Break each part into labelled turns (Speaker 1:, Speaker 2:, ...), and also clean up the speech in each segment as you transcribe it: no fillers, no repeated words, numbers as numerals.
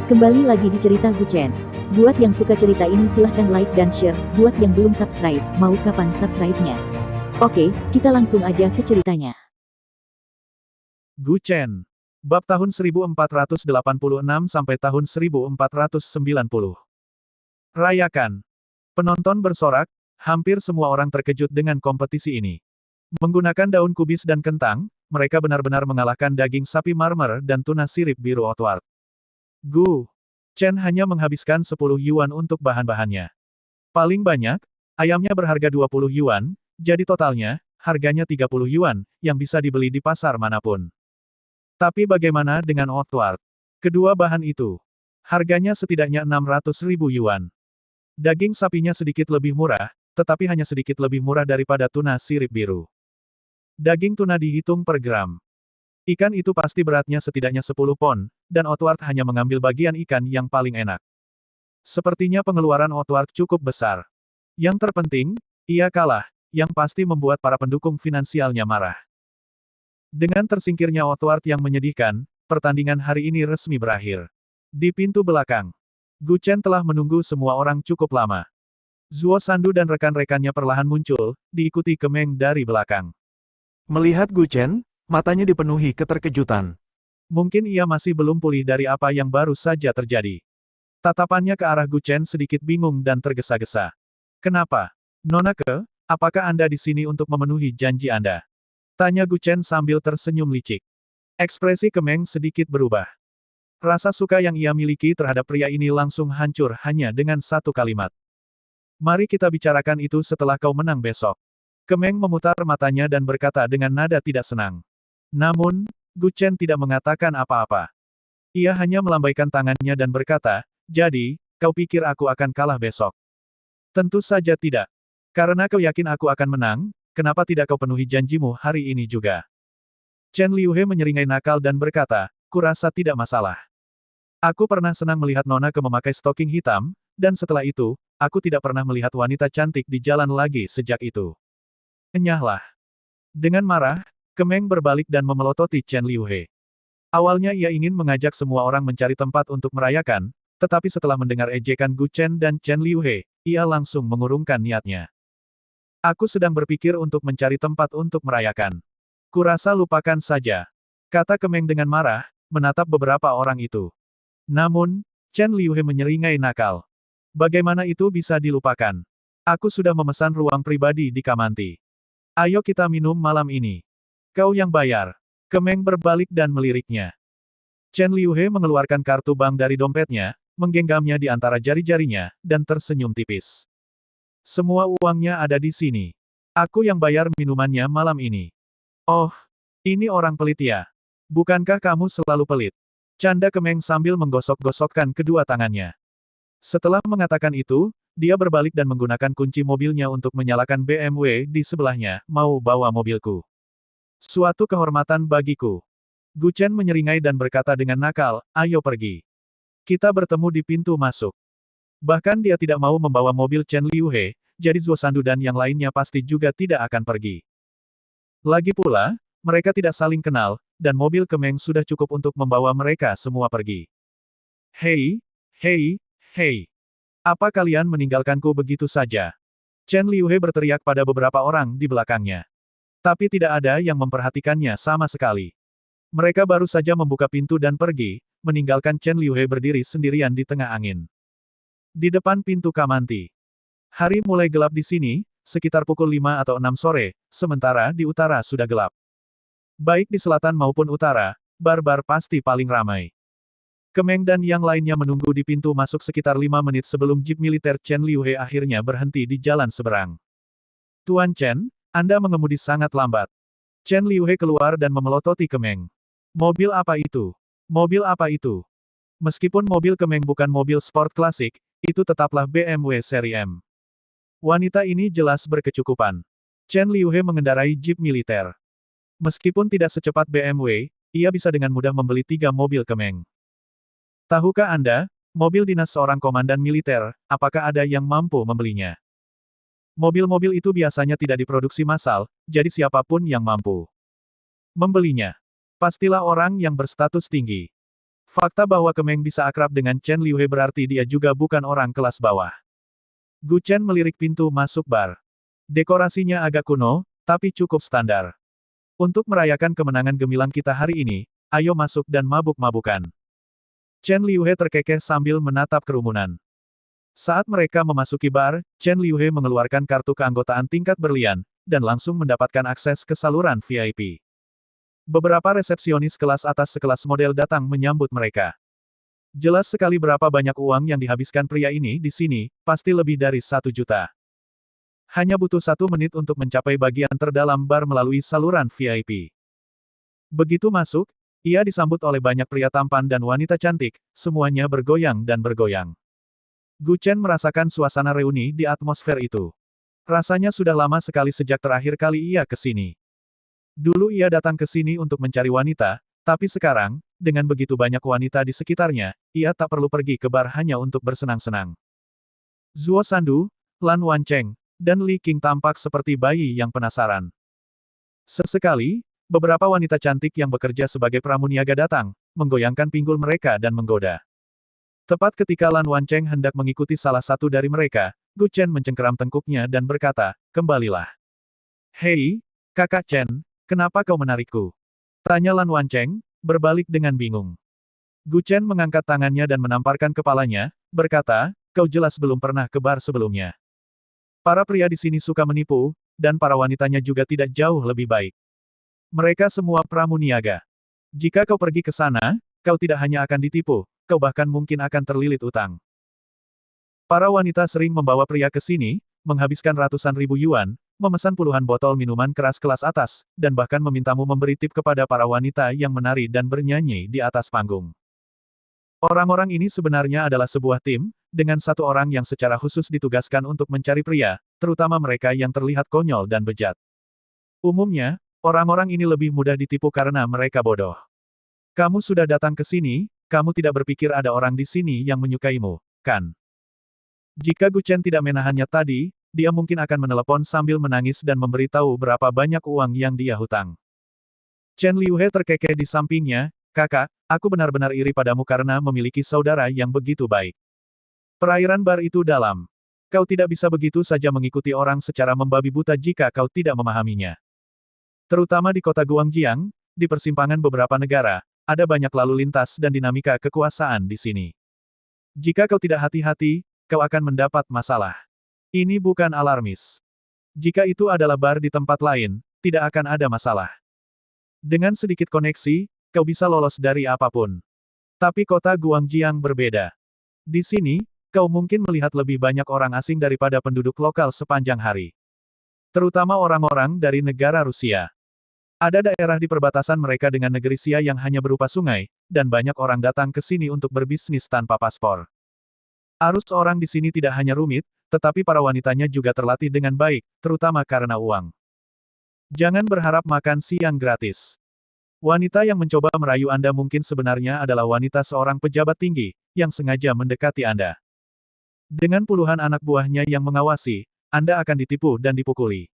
Speaker 1: Kembali lagi di cerita Guchen. Buat yang suka cerita ini silahkan like dan share, buat yang belum subscribe, mau kapan subscribe-nya? Oke, kita langsung aja ke ceritanya.
Speaker 2: Guchen. Bab tahun 1486 sampai tahun 1490. Rayakan. Penonton bersorak, hampir semua orang terkejut dengan kompetisi ini. Menggunakan daun kubis dan kentang, mereka benar-benar mengalahkan daging sapi marmer dan tuna sirip biru Outward. Gu Chen hanya menghabiskan 10 yuan untuk bahan-bahannya. Paling banyak, ayamnya berharga 20 yuan, jadi totalnya, harganya 30 yuan, yang bisa dibeli di pasar manapun. Tapi bagaimana dengan Outward? Kedua bahan itu, harganya setidaknya 600.000 yuan. Daging sapinya sedikit lebih murah, tetapi hanya sedikit lebih murah daripada tuna sirip biru. Daging tuna dihitung per gram. Ikan itu pasti beratnya setidaknya 10 pon, dan Outward hanya mengambil bagian ikan yang paling enak. Sepertinya pengeluaran Outward cukup besar. Yang terpenting, ia kalah, yang pasti membuat para pendukung finansialnya marah. Dengan tersingkirnya Outward yang menyedihkan, pertandingan hari ini resmi berakhir. Di pintu belakang, Guchen telah menunggu semua orang cukup lama. Zuo Sandu dan rekan-rekannya perlahan muncul, diikuti Kemeng dari belakang.
Speaker 3: Melihat Guchen, matanya dipenuhi keterkejutan.
Speaker 2: Mungkin ia masih belum pulih dari apa yang baru saja terjadi. Tatapannya ke arah Guchen sedikit bingung dan tergesa-gesa. Kenapa? Nona Ke, apakah Anda di sini untuk memenuhi janji Anda? Tanya Guchen sambil tersenyum licik. Ekspresi Kemeng sedikit berubah. Rasa suka yang ia miliki terhadap pria ini langsung hancur hanya dengan satu kalimat. Mari kita bicarakan itu setelah kau menang besok. Kemeng memutar matanya dan berkata dengan nada tidak senang. Namun, Guchen tidak mengatakan apa-apa. Ia hanya melambaikan tangannya dan berkata, jadi, kau pikir aku akan kalah besok? Tentu saja tidak. Karena kau yakin aku akan menang, kenapa tidak kau penuhi janjimu hari ini juga? Chen Liuhe menyeringai nakal dan berkata, kurasa tidak masalah. Aku pernah senang melihat Nona Ke memakai stoking hitam, dan setelah itu, aku tidak pernah melihat wanita cantik di jalan lagi sejak itu. Enyahlah. Dengan marah, Kemeng berbalik dan memelototi Chen Liuhe. Awalnya ia ingin mengajak semua orang mencari tempat untuk merayakan, tetapi setelah mendengar ejekan Guchen dan Chen Liuhe, ia langsung mengurungkan niatnya. Aku sedang berpikir untuk mencari tempat untuk merayakan. Kurasa lupakan saja. Kata Kemeng dengan marah, menatap beberapa orang itu. Namun, Chen Liuhe menyeringai nakal. Bagaimana itu bisa dilupakan? Aku sudah memesan ruang pribadi di Kamanti. Ayo kita minum malam ini. Kau yang bayar. Kemeng berbalik dan meliriknya. Chen Liuhe mengeluarkan kartu bank dari dompetnya, menggenggamnya di antara jari-jarinya, dan tersenyum tipis. Semua uangnya ada di sini. Aku yang bayar minumannya malam ini. Oh, ini orang pelit ya. Bukankah kamu selalu pelit? Canda Kemeng sambil menggosok-gosokkan kedua tangannya. Setelah mengatakan itu, dia berbalik dan menggunakan kunci mobilnya untuk menyalakan BMW di sebelahnya, mau bawa mobilku. Suatu kehormatan bagiku. Guchen menyeringai dan berkata dengan nakal, ayo pergi. Kita bertemu di pintu masuk. Bahkan dia tidak mau membawa mobil Chen Liuhe, jadi Zuo Sandu dan yang lainnya pasti juga tidak akan pergi. Lagi pula, mereka tidak saling kenal, dan mobil Kemeng sudah cukup untuk membawa mereka semua pergi. Hei, hei, hei. Apa kalian meninggalkanku begitu saja? Chen Liuhe berteriak pada beberapa orang di belakangnya. Tapi tidak ada yang memperhatikannya sama sekali. Mereka baru saja membuka pintu dan pergi, meninggalkan Chen Liuhe berdiri sendirian di tengah angin. Di depan pintu Kamanti. Hari mulai gelap di sini, sekitar pukul 5 atau 6 sore, sementara di utara sudah gelap. Baik di selatan maupun utara, bar-bar pasti paling ramai. Kemeng dan yang lainnya menunggu di pintu masuk sekitar 5 menit sebelum jeep militer Chen Liuhe akhirnya berhenti di jalan seberang. Tuan Chen, Anda mengemudi sangat lambat. Chen Liuhe keluar dan memelototi Kemeng. Mobil apa itu? Mobil apa itu? Meskipun mobil Kemeng bukan mobil sport klasik, itu tetaplah BMW seri M. Wanita ini jelas berkecukupan. Chen Liuhe mengendarai jeep militer. Meskipun tidak secepat BMW, ia bisa dengan mudah membeli 3 mobil Kemeng. Tahukah Anda, mobil dinas seorang komandan militer, apakah ada yang mampu membelinya? Mobil-mobil itu biasanya tidak diproduksi massal, jadi siapapun yang mampu membelinya, pastilah orang yang berstatus tinggi. Fakta bahwa Kemeng bisa akrab dengan Chen Liuhe berarti dia juga bukan orang kelas bawah. Gu Chen melirik pintu masuk bar. Dekorasinya agak kuno, tapi cukup standar. Untuk merayakan kemenangan gemilang kita hari ini, ayo masuk dan mabuk-mabukan. Chen Liuhe terkekeh sambil menatap kerumunan. Saat mereka memasuki bar, Chen Liuhe mengeluarkan kartu keanggotaan tingkat berlian, dan langsung mendapatkan akses ke saluran VIP. Beberapa resepsionis kelas atas sekelas model datang menyambut mereka. Jelas sekali berapa banyak uang yang dihabiskan pria ini di sini, pasti lebih dari 1 juta. Hanya butuh 1 menit untuk mencapai bagian terdalam bar melalui saluran VIP. Begitu masuk, ia disambut oleh banyak pria tampan dan wanita cantik, semuanya bergoyang dan bergoyang. Gu Chen merasakan suasana reuni di atmosfer itu. Rasanya sudah lama sekali sejak terakhir kali ia ke sini. Dulu ia datang ke sini untuk mencari wanita, tapi sekarang, dengan begitu banyak wanita di sekitarnya, ia tak perlu pergi ke bar hanya untuk bersenang-senang. Zuo Sandu, Lan Wancheng, dan Li Qing tampak seperti bayi yang penasaran. Sesekali, beberapa wanita cantik yang bekerja sebagai pramuniaga datang, menggoyangkan pinggul mereka dan menggoda. Tepat ketika Lan Wancheng hendak mengikuti salah satu dari mereka, Gu Chen mencengkeram tengkuknya dan berkata, "Kembalilah." "Hei, Kakak Chen, kenapa kau menarikku?" Tanya Lan Wancheng, berbalik dengan bingung. Gu Chen mengangkat tangannya dan menamparkan kepalanya, berkata, "Kau jelas belum pernah ke bar sebelumnya. Para pria di sini suka menipu, dan para wanitanya juga tidak jauh lebih baik. Mereka semua pramuniaga. Jika kau pergi ke sana, kau tidak hanya akan ditipu, kau bahkan mungkin akan terlilit utang." Para wanita sering membawa pria ke sini, menghabiskan ratusan ribu yuan, memesan puluhan botol minuman keras kelas atas, dan bahkan memintamu memberi tip kepada para wanita yang menari dan bernyanyi di atas panggung. Orang-orang ini sebenarnya adalah sebuah tim, dengan 1 orang yang secara khusus ditugaskan untuk mencari pria, terutama mereka yang terlihat konyol dan bejat. Umumnya, orang-orang ini lebih mudah ditipu karena mereka bodoh. Kamu sudah datang ke sini, kamu tidak berpikir ada orang di sini yang menyukaimu, kan? Jika Gu Chen tidak menahannya tadi, dia mungkin akan menelepon sambil menangis dan memberitahu berapa banyak uang yang dia hutang. Chen Liuhe terkekeh di sampingnya, "Kakak, aku benar-benar iri padamu karena memiliki saudara yang begitu baik. Perairan bar itu dalam. Kau tidak bisa begitu saja mengikuti orang secara membabi buta jika kau tidak memahaminya. Terutama di kota Guangjiang, di persimpangan beberapa negara, ada banyak lalu lintas dan dinamika kekuasaan di sini. Jika kau tidak hati-hati, kau akan mendapat masalah. Ini bukan alarmis. Jika itu adalah bar di tempat lain, tidak akan ada masalah. Dengan sedikit koneksi, kau bisa lolos dari apapun. Tapi kota Guangjiang berbeda. Di sini, kau mungkin melihat lebih banyak orang asing daripada penduduk lokal sepanjang hari. Terutama orang-orang dari negara Rusia. Ada daerah di perbatasan mereka dengan negeri Xia yang hanya berupa sungai, dan banyak orang datang ke sini untuk berbisnis tanpa paspor. Arus orang di sini tidak hanya rumit, tetapi para wanitanya juga terlatih dengan baik, terutama karena uang. Jangan berharap makan siang gratis. Wanita yang mencoba merayu Anda mungkin sebenarnya adalah wanita seorang pejabat tinggi, yang sengaja mendekati Anda. Dengan puluhan anak buahnya yang mengawasi, Anda akan ditipu dan dipukuli.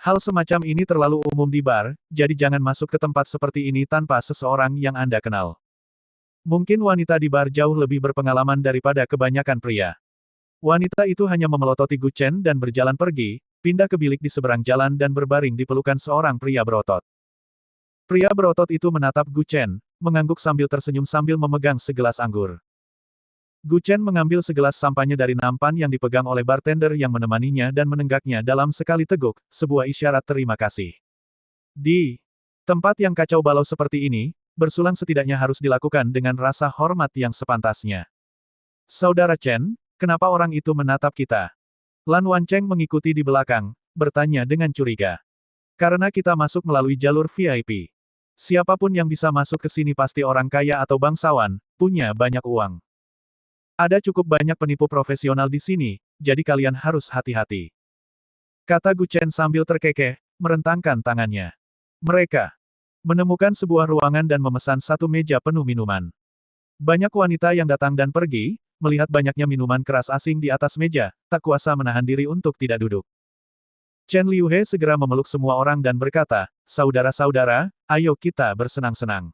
Speaker 2: Hal semacam ini terlalu umum di bar, jadi jangan masuk ke tempat seperti ini tanpa seseorang yang Anda kenal. Mungkin wanita di bar jauh lebih berpengalaman daripada kebanyakan pria. Wanita itu hanya memelototi Gu Chen dan berjalan pergi, pindah ke bilik di seberang jalan dan berbaring di pelukan seorang pria berotot. Pria berotot itu menatap Gu Chen, mengangguk sambil tersenyum sambil memegang segelas anggur. Gu Chen mengambil segelas sampahnya dari nampan yang dipegang oleh bartender yang menemaninya dan menenggaknya dalam sekali teguk, sebuah isyarat terima kasih. Di tempat yang kacau balau seperti ini, bersulang setidaknya harus dilakukan dengan rasa hormat yang sepantasnya. Saudara Chen, kenapa orang itu menatap kita? Lan Wancheng mengikuti di belakang, bertanya dengan curiga. Karena kita masuk melalui jalur VIP. Siapapun yang bisa masuk ke sini pasti orang kaya atau bangsawan, punya banyak uang. Ada cukup banyak penipu profesional di sini, jadi kalian harus hati-hati. Kata Gu Chen sambil terkekeh, merentangkan tangannya. Mereka menemukan sebuah ruangan dan memesan 1 meja penuh minuman. Banyak wanita yang datang dan pergi, melihat banyaknya minuman keras asing di atas meja, tak kuasa menahan diri untuk tidak duduk. Chen Liuhe segera memeluk semua orang dan berkata, "Saudara-saudara, ayo kita bersenang-senang."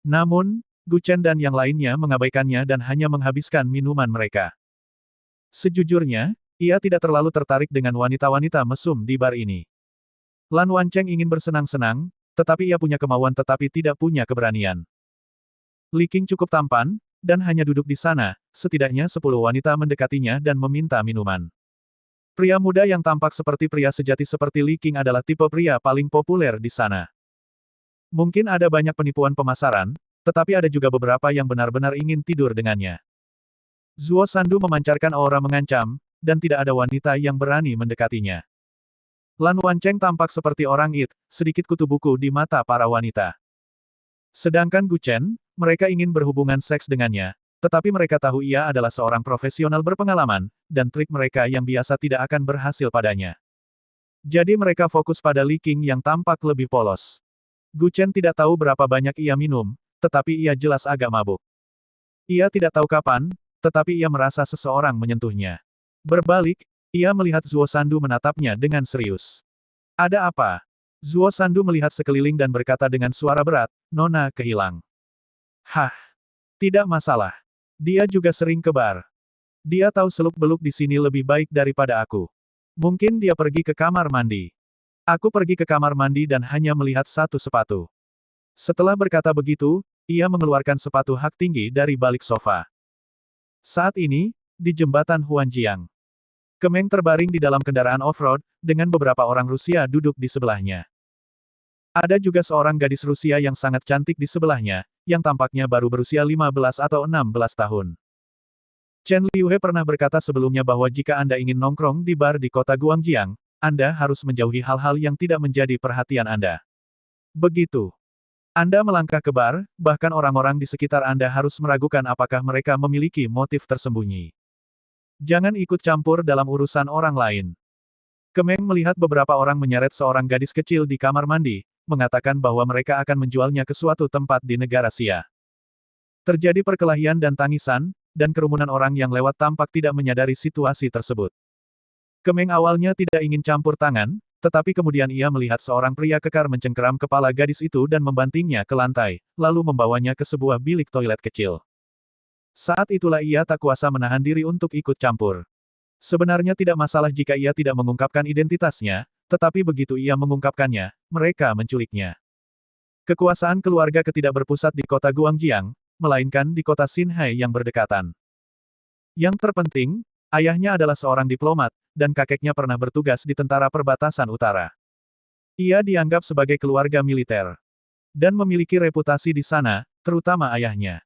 Speaker 2: Namun, Gu Chen dan yang lainnya mengabaikannya dan hanya menghabiskan minuman mereka. Sejujurnya, ia tidak terlalu tertarik dengan wanita-wanita mesum di bar ini. Lan Wancheng ingin bersenang-senang, tetapi ia punya kemauan tetapi tidak punya keberanian. Li Qing cukup tampan, dan hanya duduk di sana, setidaknya 10 wanita mendekatinya dan meminta minuman. Pria muda yang tampak seperti pria sejati seperti Li Qing adalah tipe pria paling populer di sana. Mungkin ada banyak penipuan pemasaran, tetapi ada juga beberapa yang benar-benar ingin tidur dengannya. Zuo Sandu memancarkan aura mengancam, dan tidak ada wanita yang berani mendekatinya. Lan Wancheng tampak seperti orang it, sedikit kutu buku di mata para wanita. Sedangkan Gu Chen, mereka ingin berhubungan seks dengannya, tetapi mereka tahu ia adalah seorang profesional berpengalaman, dan trik mereka yang biasa tidak akan berhasil padanya. Jadi mereka fokus pada Li Qing yang tampak lebih polos. Gu Chen tidak tahu berapa banyak ia minum, tetapi ia jelas agak mabuk. Ia tidak tahu kapan, tetapi ia merasa seseorang menyentuhnya. Berbalik, ia melihat Zuo Sandu menatapnya dengan serius. Ada apa? Zuo Sandu melihat sekeliling dan berkata dengan suara berat, Nona kehilang. Hah? Tidak masalah. Dia juga sering ke bar. Dia tahu seluk-beluk di sini lebih baik daripada aku. Mungkin dia pergi ke kamar mandi. Aku pergi ke kamar mandi dan hanya melihat satu sepatu. Setelah berkata begitu, ia mengeluarkan sepatu hak tinggi dari balik sofa. Saat ini, di jembatan Huanjiang. Kemeng terbaring di dalam kendaraan off-road, dengan beberapa orang Rusia duduk di sebelahnya. Ada juga seorang gadis Rusia yang sangat cantik di sebelahnya, yang tampaknya baru berusia 15 atau 16 tahun. Chen Liuhe pernah berkata sebelumnya bahwa jika Anda ingin nongkrong di bar di kota Guangjiang, Anda harus menjauhi hal-hal yang tidak menjadi perhatian Anda. Begitu. Anda melangkah ke bar, bahkan orang-orang di sekitar Anda harus meragukan apakah mereka memiliki motif tersembunyi. Jangan ikut campur dalam urusan orang lain. Kemeng melihat beberapa orang menyeret seorang gadis kecil di kamar mandi, mengatakan bahwa mereka akan menjualnya ke suatu tempat di negara Xia. Terjadi perkelahian dan tangisan, dan kerumunan orang yang lewat tampak tidak menyadari situasi tersebut. Kemeng awalnya tidak ingin campur tangan, tetapi kemudian ia melihat seorang pria kekar mencengkeram kepala gadis itu dan membantingnya ke lantai, lalu membawanya ke sebuah bilik toilet kecil. Saat itulah ia tak kuasa menahan diri untuk ikut campur. Sebenarnya tidak masalah jika ia tidak mengungkapkan identitasnya, tetapi begitu ia mengungkapkannya, mereka menculiknya. Kekuasaan keluarga tidak berpusat di kota Guangjiang, melainkan di kota Xinhai yang berdekatan. Yang terpenting, ayahnya adalah seorang diplomat, dan kakeknya pernah bertugas di tentara perbatasan utara. Ia dianggap sebagai keluarga militer. Dan memiliki reputasi di sana, terutama ayahnya.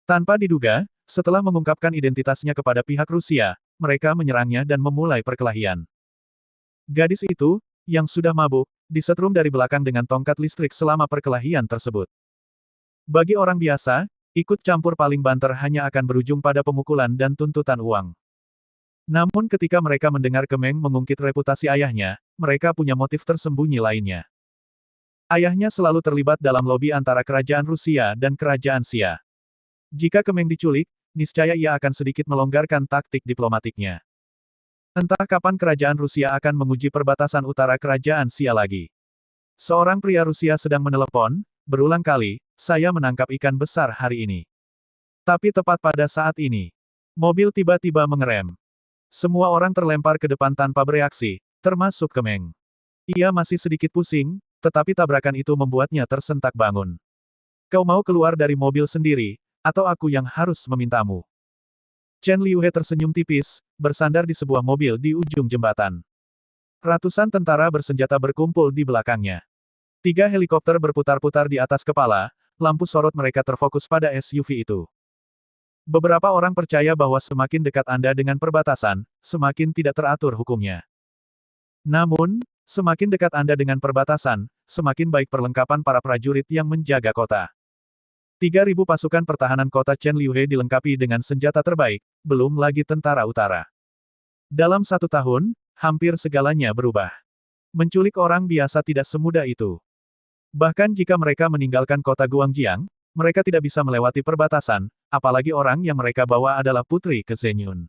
Speaker 2: Tanpa diduga, setelah mengungkapkan identitasnya kepada pihak Rusia, mereka menyerangnya dan memulai perkelahian. Gadis itu, yang sudah mabuk, disetrum dari belakang dengan tongkat listrik selama perkelahian tersebut. Bagi orang biasa, ikut campur paling banter hanya akan berujung pada pemukulan dan tuntutan uang. Namun ketika mereka mendengar Kemeng mengungkit reputasi ayahnya, mereka punya motif tersembunyi lainnya. Ayahnya selalu terlibat dalam lobi antara kerajaan Rusia dan kerajaan Xia. Jika Kemeng diculik, niscaya ia akan sedikit melonggarkan taktik diplomatiknya. Entah kapan kerajaan Rusia akan menguji perbatasan utara kerajaan Xia lagi. Seorang pria Rusia sedang menelepon, berulang kali, saya menangkap ikan besar hari ini. Tapi tepat pada saat ini, mobil tiba-tiba mengerem. Semua orang terlempar ke depan tanpa bereaksi, termasuk Kemeng. Ia masih sedikit pusing, tetapi tabrakan itu membuatnya tersentak bangun. Kau mau keluar dari mobil sendiri, atau aku yang harus memintamu? Chen Liuhe tersenyum tipis, bersandar di sebuah mobil di ujung jembatan. Ratusan tentara bersenjata berkumpul di belakangnya. 3 helikopter berputar-putar di atas kepala, lampu sorot mereka terfokus pada SUV itu. Beberapa orang percaya bahwa semakin dekat Anda dengan perbatasan, semakin tidak teratur hukumnya. Namun, semakin dekat Anda dengan perbatasan, semakin baik perlengkapan para prajurit yang menjaga kota. 3.000 pasukan pertahanan kota Chen Liuhe dilengkapi dengan senjata terbaik, belum lagi tentara utara. Dalam 1 tahun, hampir segalanya berubah. Menculik orang biasa tidak semudah itu. Bahkan jika mereka meninggalkan kota Guangjiang, mereka tidak bisa melewati perbatasan, apalagi orang yang mereka bawa adalah putri ke Zenyun.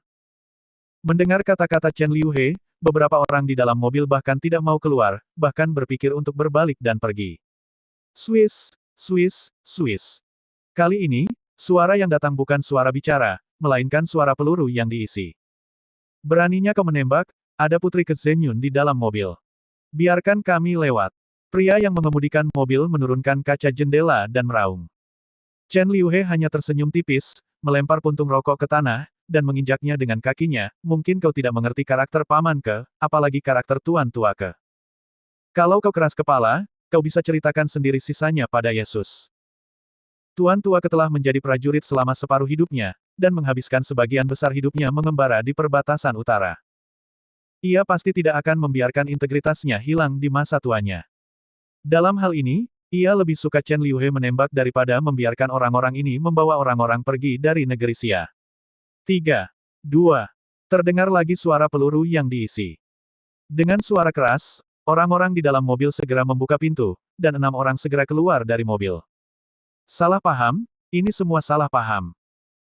Speaker 2: Mendengar kata-kata Chen Liuhe, beberapa orang di dalam mobil bahkan tidak mau keluar, bahkan berpikir untuk berbalik dan pergi. Swiss, Swiss, Swiss. Kali ini, suara yang datang bukan suara bicara, melainkan suara peluru yang diisi. Beraninya kau menembak, ada Putri Kezenyun di dalam mobil. Biarkan kami lewat. Pria yang mengemudikan mobil menurunkan kaca jendela dan meraung. Chen Liuhe hanya tersenyum tipis, melempar puntung rokok ke tanah, dan menginjaknya dengan kakinya. Mungkin kau tidak mengerti karakter Paman Ke, apalagi karakter Tuan Tua Ke. Kalau kau keras kepala, kau bisa ceritakan sendiri sisanya pada Yesus. Tuan Tua Ke telah menjadi prajurit selama separuh hidupnya, dan menghabiskan sebagian besar hidupnya mengembara di perbatasan utara. Ia pasti tidak akan membiarkan integritasnya hilang di masa tuanya. Dalam hal ini, ia lebih suka Chen Liuhe menembak daripada membiarkan orang-orang ini membawa orang-orang pergi dari negeri Xia. 3, 2. Terdengar lagi suara peluru yang diisi. Dengan suara keras, orang-orang di dalam mobil segera membuka pintu, dan 6 orang segera keluar dari mobil. Salah paham, ini semua salah paham.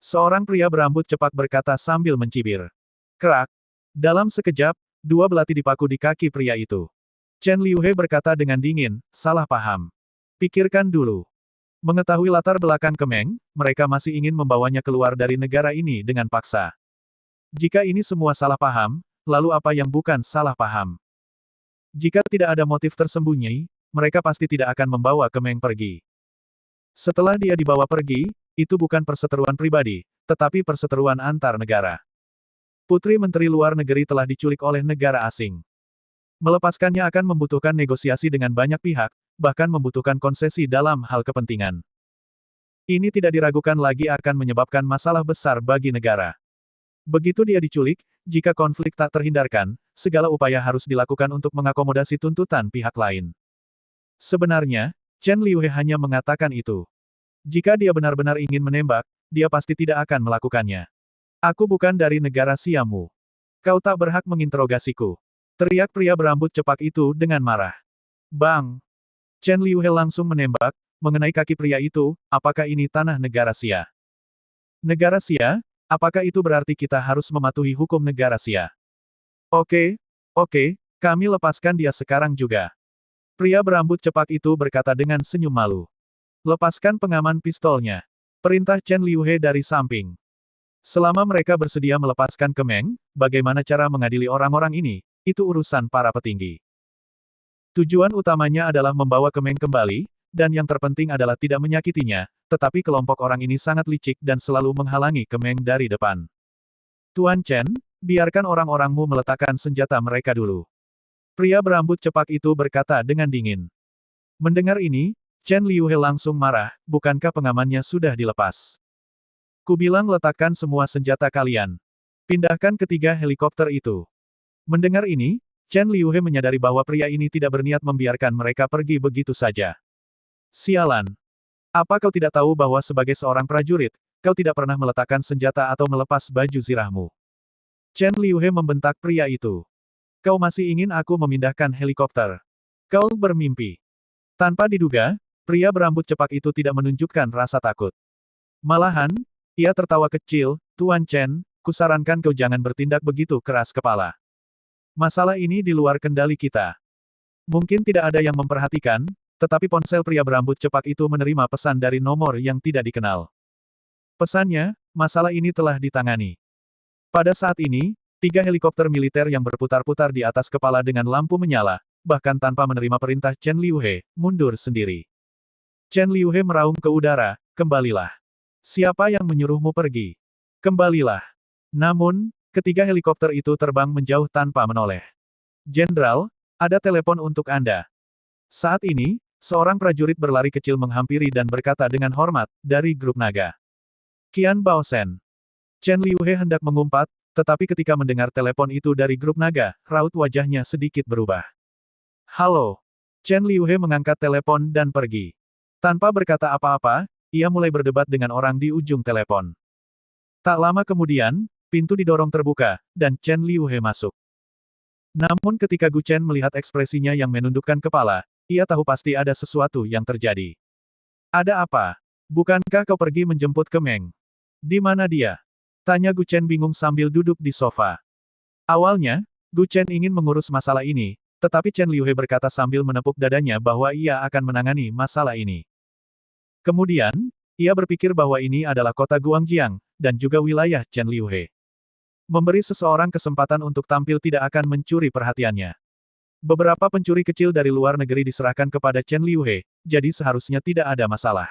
Speaker 2: Seorang pria berambut cepat berkata sambil mencibir. Krak. Dalam sekejap, 2 belati dipaku di kaki pria itu. Chen Liuhe berkata dengan dingin, salah paham. Pikirkan dulu. Mengetahui latar belakang Kemeng, mereka masih ingin membawanya keluar dari negara ini dengan paksa. Jika ini semua salah paham, lalu apa yang bukan salah paham? Jika tidak ada motif tersembunyi, mereka pasti tidak akan membawa Kemeng pergi. Setelah dia dibawa pergi, itu bukan perseteruan pribadi, tetapi perseteruan antar negara. Putri Menteri Luar Negeri telah diculik oleh negara asing. Melepaskannya akan membutuhkan negosiasi dengan banyak pihak, bahkan membutuhkan konsesi dalam hal kepentingan. Ini tidak diragukan lagi akan menyebabkan masalah besar bagi negara. Begitu dia diculik, jika konflik tak terhindarkan, segala upaya harus dilakukan untuk mengakomodasi tuntutan pihak lain. Sebenarnya, Chen Liuhe hanya mengatakan itu. Jika dia benar-benar ingin menembak, dia pasti tidak akan melakukannya. Aku bukan dari negara Siamu. Kau tak berhak menginterogasiku. Teriak pria berambut cepak itu dengan marah. Bang! Chen Liuhe langsung menembak, mengenai kaki pria itu, apakah ini tanah negara Xia? Negara Xia? Apakah itu berarti kita harus mematuhi hukum negara Xia? Oke, kami lepaskan dia sekarang juga. Pria berambut cepak itu berkata dengan senyum malu. Lepaskan pengaman pistolnya. Perintah Chen Liuhe dari samping. Selama mereka bersedia melepaskan Kemeng, bagaimana cara mengadili orang-orang ini, itu urusan para petinggi. Tujuan utamanya adalah membawa Kemeng kembali, dan yang terpenting adalah tidak menyakitinya, tetapi kelompok orang ini sangat licik dan selalu menghalangi Kemeng dari depan. Tuan Chen, biarkan orang-orangmu meletakkan senjata mereka dulu. Pria berambut cepak itu berkata dengan dingin. Mendengar ini, Chen Liuhe langsung marah, bukankah pengamannya sudah dilepas? Kubilang letakkan semua senjata kalian. Pindahkan ketiga helikopter itu. Mendengar ini, Chen Liuhe menyadari bahwa pria ini tidak berniat membiarkan mereka pergi begitu saja. Sialan. Apa kau tidak tahu bahwa sebagai seorang prajurit, kau tidak pernah meletakkan senjata atau melepas baju zirahmu? Chen Liuhe membentak pria itu. Kau masih ingin aku memindahkan helikopter? Kau bermimpi. Tanpa diduga, pria berambut cepak itu tidak menunjukkan rasa takut. Malahan, ia tertawa kecil, Tuan Chen, kusarankan kau jangan bertindak begitu keras kepala. Masalah ini di luar kendali kita. Mungkin tidak ada yang memperhatikan, tetapi ponsel pria berambut cepak itu menerima pesan dari nomor yang tidak dikenal. Pesannya, masalah ini telah ditangani. Pada saat ini, 3 helikopter militer yang berputar-putar di atas kepala dengan lampu menyala, bahkan tanpa menerima perintah Chen Liuhe, mundur sendiri. Chen Liuhe meraung ke udara, kembalilah. Siapa yang menyuruhmu pergi? Kembalilah. Namun, ketiga helikopter itu terbang menjauh tanpa menoleh. Jenderal, ada telepon untuk Anda. Saat ini, seorang prajurit berlari kecil menghampiri dan berkata dengan hormat, dari grup naga. Qian Baosen. Chen Liuhe hendak mengumpat, tetapi ketika mendengar telepon itu dari grup naga, raut wajahnya sedikit berubah. Halo. Chen Liuhe mengangkat telepon dan pergi. Tanpa berkata apa-apa, ia mulai berdebat dengan orang di ujung telepon. Tak lama kemudian, pintu didorong terbuka, dan Chen Liuhe masuk. Namun ketika Gu Chen melihat ekspresinya yang menundukkan kepala, ia tahu pasti ada sesuatu yang terjadi. Ada apa? Bukankah kau pergi menjemput Kemeng? Di mana dia? Tanya Gu Chen bingung sambil duduk di sofa. Awalnya, Gu Chen ingin mengurus masalah ini, tetapi Chen Liuhe berkata sambil menepuk dadanya bahwa ia akan menangani masalah ini. Kemudian, Ia berpikir bahwa ini adalah kota Guangjiang, dan juga wilayah Chen Liuhe. Memberi seseorang kesempatan untuk tampil tidak akan mencuri perhatiannya. Beberapa pencuri kecil dari luar negeri diserahkan kepada Chen Liuhe, jadi seharusnya tidak ada masalah.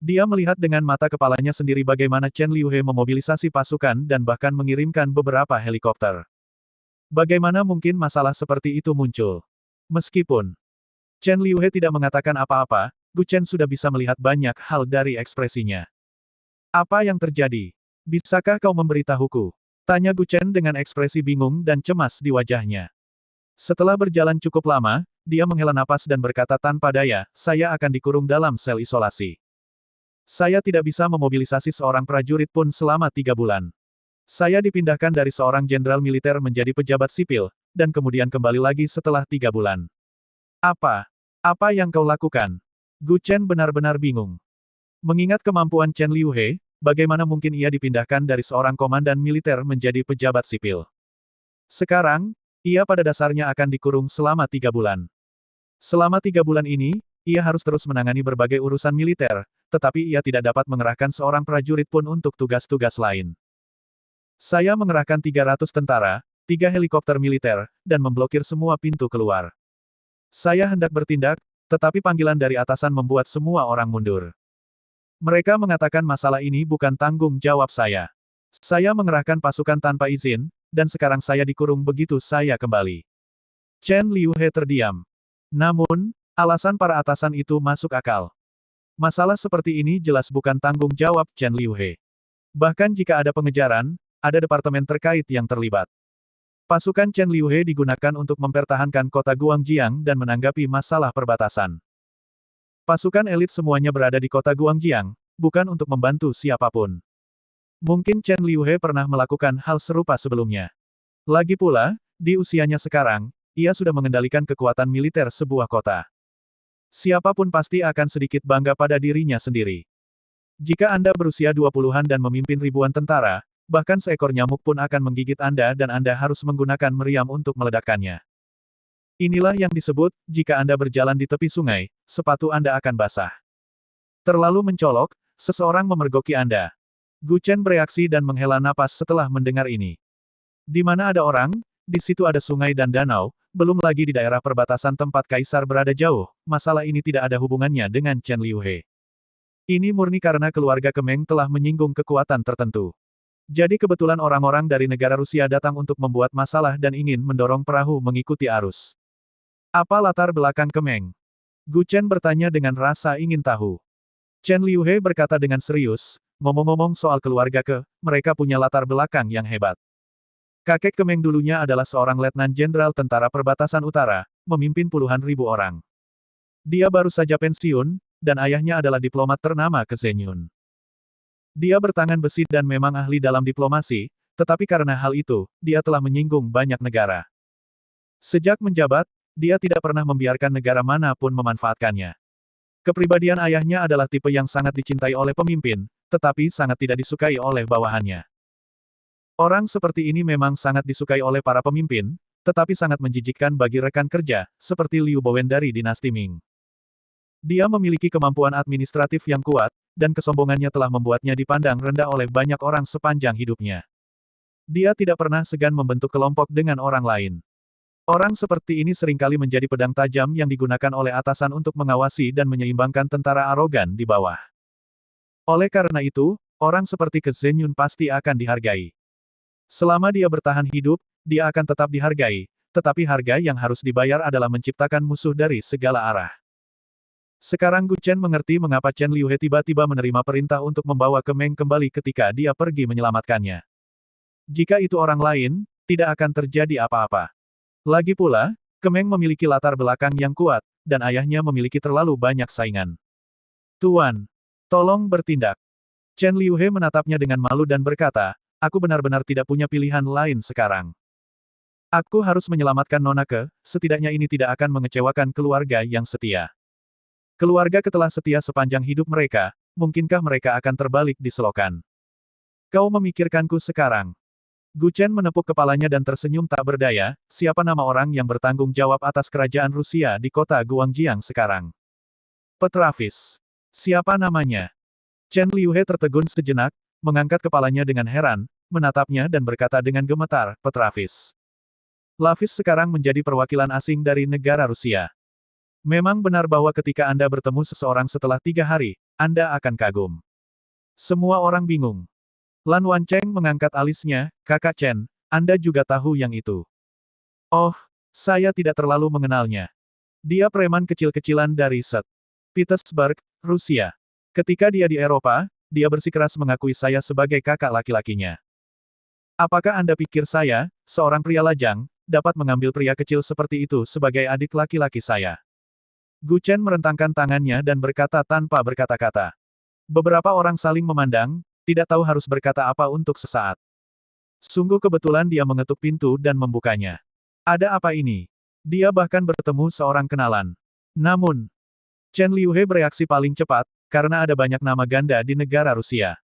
Speaker 2: Dia melihat dengan mata kepalanya sendiri bagaimana Chen Liuhe memobilisasi pasukan dan bahkan mengirimkan beberapa helikopter. Bagaimana mungkin masalah seperti itu muncul? Meskipun Chen Liuhe tidak mengatakan apa-apa, Gu Chen sudah bisa melihat banyak hal dari ekspresinya. Apa yang terjadi? Bisakah kau memberitahuku? Tanya Gu Chen dengan ekspresi bingung dan cemas di wajahnya. Setelah berjalan cukup lama, dia menghela napas dan berkata tanpa daya, saya akan dikurung dalam sel isolasi. Saya tidak bisa memobilisasi seorang prajurit pun selama 3 bulan. Saya dipindahkan dari seorang jenderal militer menjadi pejabat sipil, dan kemudian kembali lagi setelah 3 bulan. Apa yang kau lakukan? Gu Chen benar-benar bingung. Mengingat kemampuan Chen Liuhe, bagaimana mungkin ia dipindahkan dari seorang komandan militer menjadi pejabat sipil? Sekarang, ia pada dasarnya akan dikurung selama 3 bulan. Selama 3 bulan ini, ia harus terus menangani berbagai urusan militer, tetapi ia tidak dapat mengerahkan seorang prajurit pun untuk tugas-tugas lain. Saya mengerahkan 300 tentara, 3 helikopter militer, dan memblokir semua pintu keluar. Saya hendak bertindak, tetapi panggilan dari atasan membuat semua orang mundur. Mereka mengatakan masalah ini bukan tanggung jawab saya. Saya mengerahkan pasukan tanpa izin, dan sekarang saya dikurung begitu saya kembali. Chen Liuhe terdiam. Namun, alasan para atasan itu masuk akal. Masalah seperti ini jelas bukan tanggung jawab Chen Liuhe. Bahkan jika ada pengejaran, ada departemen terkait yang terlibat. Pasukan Chen Liuhe digunakan untuk mempertahankan kota Guangjiang dan menanggapi masalah perbatasan. Pasukan elit semuanya berada di kota Guangjiang, bukan untuk membantu siapapun. Mungkin Chen Liuhe pernah melakukan hal serupa sebelumnya. Lagi pula, di usianya sekarang, ia sudah mengendalikan kekuatan militer sebuah kota. Siapapun pasti akan sedikit bangga pada dirinya sendiri. Jika Anda berusia 20-an dan memimpin ribuan tentara, bahkan seekor nyamuk pun akan menggigit Anda dan Anda harus menggunakan meriam untuk meledakkannya. Inilah yang disebut, jika Anda berjalan di tepi sungai, sepatu Anda akan basah. Terlalu mencolok, seseorang memergoki Anda. Gu Chen bereaksi dan menghela napas setelah mendengar ini. Di mana ada orang, di situ ada sungai dan danau, belum lagi di daerah perbatasan tempat kaisar berada jauh, masalah ini tidak ada hubungannya dengan Chen Liuhe. Ini murni karena keluarga Kemeng telah menyinggung kekuatan tertentu. Jadi kebetulan orang-orang dari negara Rusia datang untuk membuat masalah dan ingin mendorong perahu mengikuti arus. Apa latar belakang Kemeng? Gu Chen bertanya dengan rasa ingin tahu. Chen Liuhe berkata dengan serius, ngomong-ngomong soal keluarga mereka punya latar belakang yang hebat. Kakek Kemeng dulunya adalah seorang letnan jenderal tentara perbatasan utara, memimpin puluhan ribu orang. Dia baru saja pensiun, dan ayahnya adalah diplomat ternama ke Zenyun. Dia bertangan besi dan memang ahli dalam diplomasi, tetapi karena hal itu, dia telah menyinggung banyak negara. Sejak menjabat, dia tidak pernah membiarkan negara manapun memanfaatkannya. Kepribadian ayahnya adalah tipe yang sangat dicintai oleh pemimpin, tetapi sangat tidak disukai oleh bawahannya. Orang seperti ini memang sangat disukai oleh para pemimpin, tetapi sangat menjijikkan bagi rekan kerja, seperti Liu Bowen dari dinasti Ming. Dia memiliki kemampuan administratif yang kuat, dan kesombongannya telah membuatnya dipandang rendah oleh banyak orang sepanjang hidupnya. Dia tidak pernah segan membentuk kelompok dengan orang lain. Orang seperti ini seringkali menjadi pedang tajam yang digunakan oleh atasan untuk mengawasi dan menyeimbangkan tentara arogan di bawah. Oleh karena itu, orang seperti Ke Zenyun pasti akan dihargai. Selama dia bertahan hidup, dia akan tetap dihargai, tetapi harga yang harus dibayar adalah menciptakan musuh dari segala arah. Sekarang Gu Chen mengerti mengapa Chen Liuhe tiba-tiba menerima perintah untuk membawa Kemeng kembali ketika dia pergi menyelamatkannya. Jika itu orang lain, tidak akan terjadi apa-apa. Lagi pula, Kemeng memiliki latar belakang yang kuat, dan ayahnya memiliki terlalu banyak saingan. Tuan, tolong bertindak. Chen Liuhe menatapnya dengan malu dan berkata, aku benar-benar tidak punya pilihan lain sekarang. Aku harus menyelamatkan Nona Ke, setidaknya ini tidak akan mengecewakan keluarga yang setia. Keluarga telah setia sepanjang hidup mereka, mungkinkah mereka akan terbalik di selokan? Kau memikirkanku sekarang. Gu Chen menepuk kepalanya dan tersenyum tak berdaya, siapa nama orang yang bertanggung jawab atas kerajaan Rusia di kota Guangjiang sekarang? Petravis. Siapa namanya? Chen Liuhe tertegun sejenak, mengangkat kepalanya dengan heran, menatapnya dan berkata dengan gemetar, Petravis. Lavis sekarang menjadi perwakilan asing dari negara Rusia. Memang benar bahwa ketika Anda bertemu seseorang setelah 3 hari, Anda akan kagum. Semua orang bingung. Lan Wancheng mengangkat alisnya, Kakak Chen, Anda juga tahu yang itu. Oh, saya tidak terlalu mengenalnya. Dia preman kecil-kecilan dari St. Petersburg, Rusia. Ketika dia di Eropa, dia bersikeras mengakui saya sebagai kakak laki-lakinya. Apakah Anda pikir saya, seorang pria lajang, dapat mengambil pria kecil seperti itu sebagai adik laki-laki saya? Gu Chen merentangkan tangannya dan berkata tanpa berkata-kata. Beberapa orang saling memandang, tidak tahu harus berkata apa untuk sesaat. Sungguh kebetulan dia mengetuk pintu dan membukanya. Ada apa ini? Dia bahkan bertemu seorang kenalan. Namun, Chen Liuhe bereaksi paling cepat, karena ada banyak nama ganda di negara Rusia.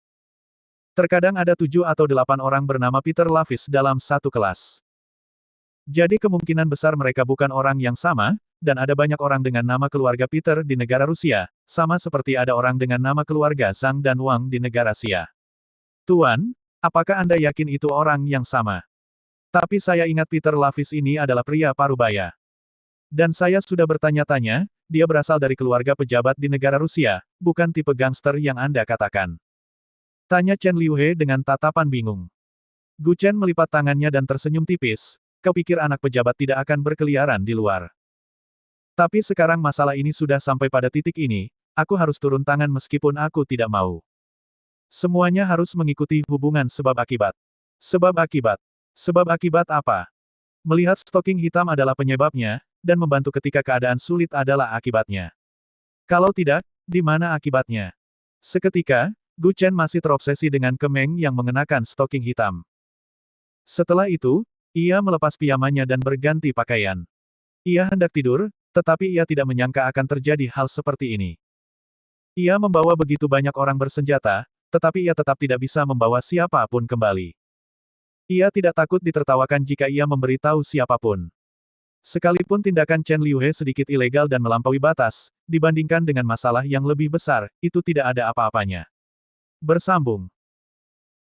Speaker 2: Terkadang ada 7 atau 8 orang bernama Peter Lavis dalam satu kelas. Jadi kemungkinan besar mereka bukan orang yang sama, dan ada banyak orang dengan nama keluarga Peter di negara Rusia, sama seperti ada orang dengan nama keluarga Zhang dan Wang di negara Xia. Tuan, apakah Anda yakin itu orang yang sama? Tapi saya ingat Peter Lavis ini adalah pria parubaya. Dan saya sudah bertanya-tanya, dia berasal dari keluarga pejabat di negara Rusia, bukan tipe gangster yang Anda katakan. Tanya Chen Liuhe dengan tatapan bingung. Gu Chen melipat tangannya dan tersenyum tipis, kau pikir anak pejabat tidak akan berkeliaran di luar. Tapi sekarang masalah ini sudah sampai pada titik ini, aku harus turun tangan meskipun aku tidak mau. Semuanya harus mengikuti hubungan sebab akibat. Sebab akibat. Sebab akibat apa? Melihat stoking hitam adalah penyebabnya, dan membantu ketika keadaan sulit adalah akibatnya. Kalau tidak, di mana akibatnya? Seketika, Gu Chen masih terobsesi dengan Kemeng yang mengenakan stoking hitam. Setelah itu, ia melepas pijamannya dan berganti pakaian. Ia hendak tidur, tetapi ia tidak menyangka akan terjadi hal seperti ini. Ia membawa begitu banyak orang bersenjata, tetapi ia tetap tidak bisa membawa siapapun kembali. Ia tidak takut ditertawakan jika ia memberitahu siapapun. Sekalipun tindakan Chen Liuhe sedikit ilegal dan melampaui batas, dibandingkan dengan masalah yang lebih besar, itu tidak ada apa-apanya. Bersambung.